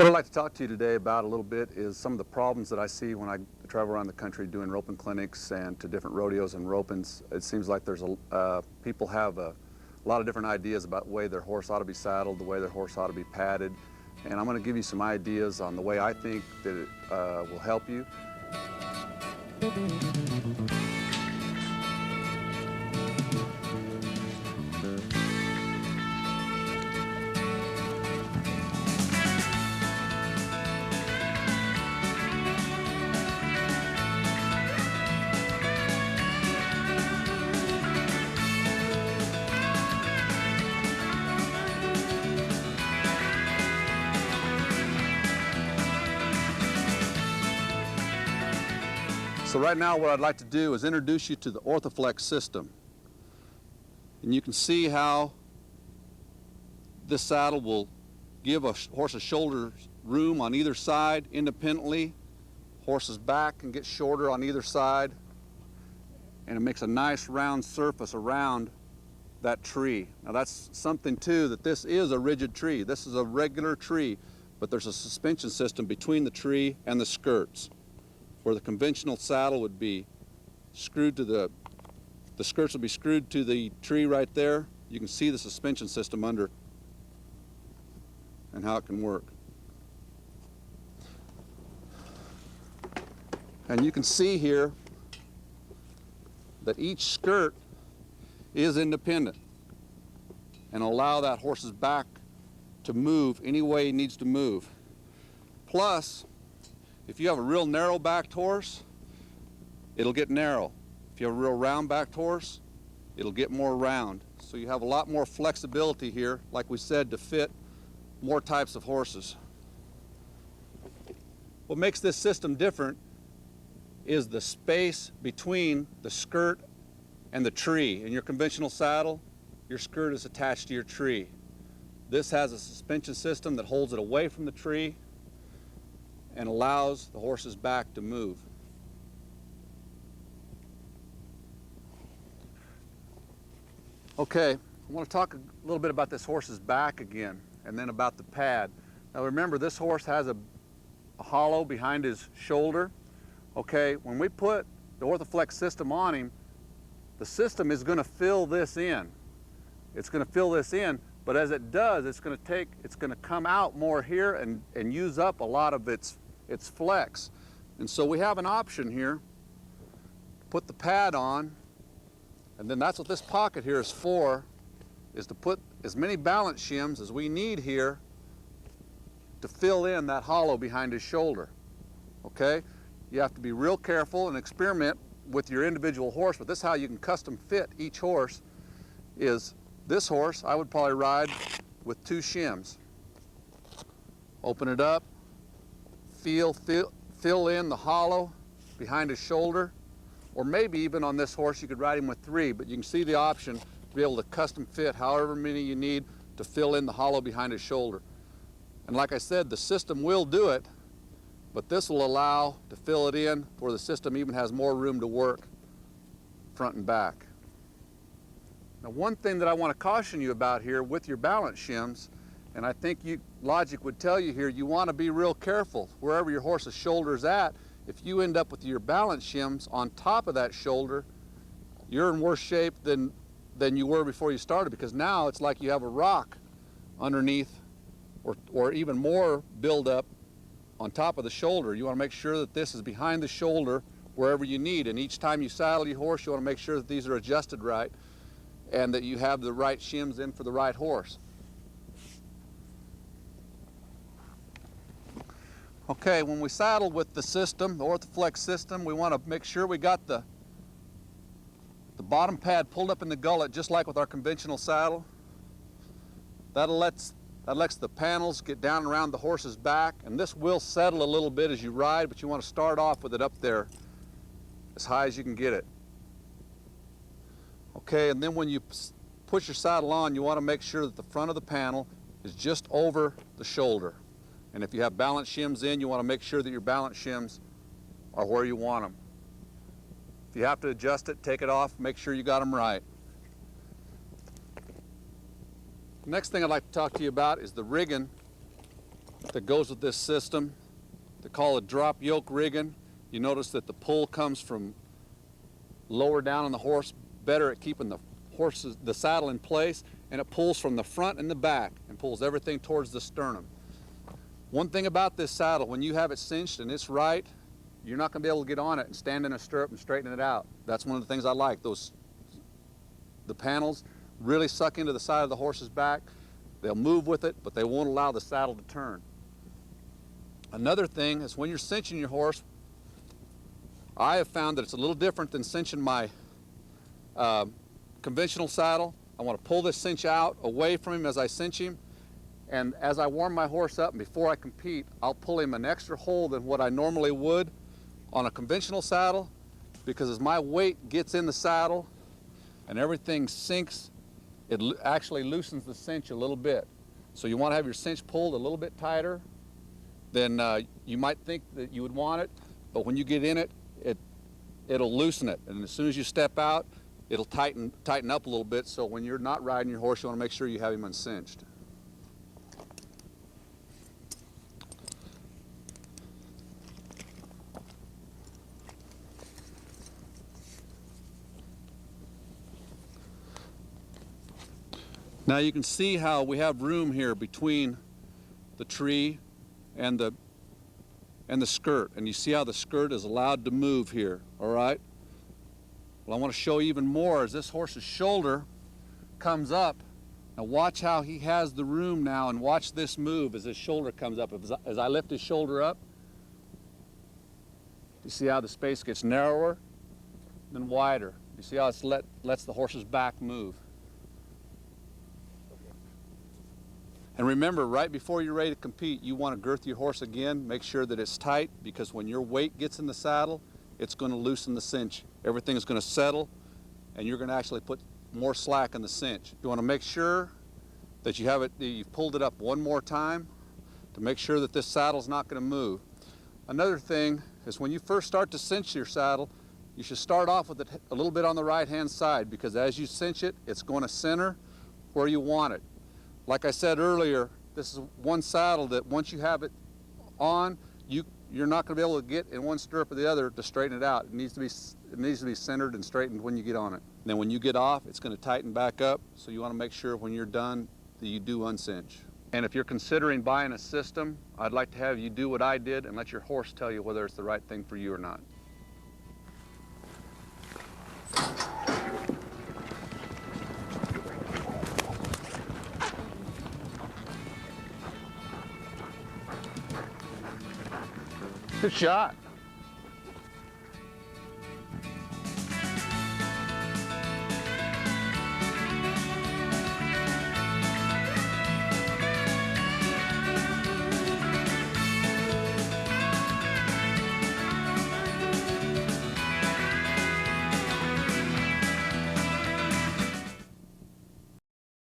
What I'd like to talk to you today about a little bit is some of the problems that I see when I travel around the country doing roping clinics and to different rodeos and ropings. It seems like there's people have a lot of different ideas about the way their horse ought to be saddled, the way their horse ought to be padded, and I'm going to give you some ideas on the way I think that it will help you. So right now what I'd like to do is introduce you to the Ortho system. And you can see how this saddle will give a horse's shoulder room on either side independently. Horse's back can get shorter on either side. And it makes a nice round surface around that tree. Now that's something too, that this is a rigid tree. This is a regular tree, but there's a suspension system between the tree and the skirts, where the conventional saddle would be screwed to the skirts would be screwed to the tree right there. You can see the suspension system under and how it can work. And you can see here that each skirt is independent and allow that horse's back to move any way he needs to move. Plus, if you have a real narrow-backed horse, it'll get narrow. If you have a real round-backed horse, it'll get more round. So you have a lot more flexibility here, like we said, to fit more types of horses. What makes this system different is the space between the skirt and the tree. In your conventional saddle, your skirt is attached to your tree. This has a suspension system that holds it away from the tree and allows the horse's back to move. Okay, I want to talk a little bit about this horse's back again, and then about the pad. Now remember, this horse has a hollow behind his shoulder. Okay, when we put the Ortho system on him, the system is going to fill this in. It's going to fill this in, but as it does, it's going to come out more here and use up a lot of its flex. And so we have an option here. Put the pad on, and then that's what this pocket here is for, is to put as many balance shims as we need here to fill in that hollow behind his shoulder. Okay? You have to be real careful and experiment with your individual horse, but this is how you can custom fit each horse. Is this horse, I would probably ride with 2 shims. Open it up, fill in the hollow behind his shoulder, or maybe even on this horse you could ride him with 3, but you can see the option to be able to custom fit however many you need to fill in the hollow behind his shoulder. And like I said, the system will do it, but this will allow to fill it in where the system even has more room to work front and back. Now one thing that I want to caution you about here with your balance shims, and I think logic would tell you here, you want to be real careful wherever your horse's shoulder is at. If you end up with your balance shims on top of that shoulder, you're in worse shape than you were before you started, because now it's like you have a rock underneath or even more buildup on top of the shoulder. You want to make sure that this is behind the shoulder wherever you need, and each time you saddle your horse, you want to make sure that these are adjusted right and that you have the right shims in for the right horse. Okay, when we saddle with the system, the Ortho system, we want to make sure we got the bottom pad pulled up in the gullet, just like with our conventional saddle. That lets the panels get down around the horse's back, and this will settle a little bit as you ride, but you want to start off with it up there as high as you can get it. Okay, and then when you push your saddle on, you want to make sure that the front of the panel is just over the shoulder. And if you have balance shims in, you want to make sure that your balance shims are where you want them. If you have to adjust it, take it off, make sure you got them right. The next thing I'd like to talk to you about is the rigging that goes with this system. They call it drop yoke rigging. You notice that the pull comes from lower down on the horse, better at keeping the saddle in place, and it pulls from the front and the back and pulls everything towards the sternum. One thing about this saddle, when you have it cinched and it's right, you're not going to be able to get on it and stand in a stirrup and straighten it out. That's one of the things I like. The panels really suck into the side of the horse's back. They'll move with it, but they won't allow the saddle to turn. Another thing is when you're cinching your horse, I have found that it's a little different than cinching my conventional saddle. I want to pull this cinch out away from him as I cinch him. And as I warm my horse up and before I compete, I'll pull him an extra hole than what I normally would on a conventional saddle, because as my weight gets in the saddle and everything sinks, it actually loosens the cinch a little bit. So you want to have your cinch pulled a little bit tighter than you might think that you would want it, but when you get in it, it'll loosen it. And as soon as you step out, it'll tighten up a little bit, so when you're not riding your horse, you want to make sure you have him uncinched. Now you can see how we have room here between the tree and the skirt, and you see how the skirt is allowed to move here, all right? Well, I want to show you even more as this horse's shoulder comes up. Now watch how he has the room now, and watch this move as his shoulder comes up. As I lift his shoulder up, you see how the space gets narrower, then wider. You see how it lets the horse's back move. And remember, right before you're ready to compete, you want to girth your horse again. Make sure that it's tight, because when your weight gets in the saddle, it's going to loosen the cinch. Everything is going to settle, and you're going to actually put more slack in the cinch. You want to make sure that you've pulled it up one more time to make sure that this saddle's not going to move. Another thing is when you first start to cinch your saddle, you should start off with it a little bit on the right-hand side, because as you cinch it, it's going to center where you want it. Like I said earlier, this is one saddle that once you have it on, you're not going to be able to get in one stirrup or the other to straighten it out. It needs to be centered and straightened when you get on it. And then when you get off, it's going to tighten back up, so you want to make sure when you're done that you do uncinch. And if you're considering buying a system, I'd like to have you do what I did and let your horse tell you whether it's the right thing for you or not. Good shot.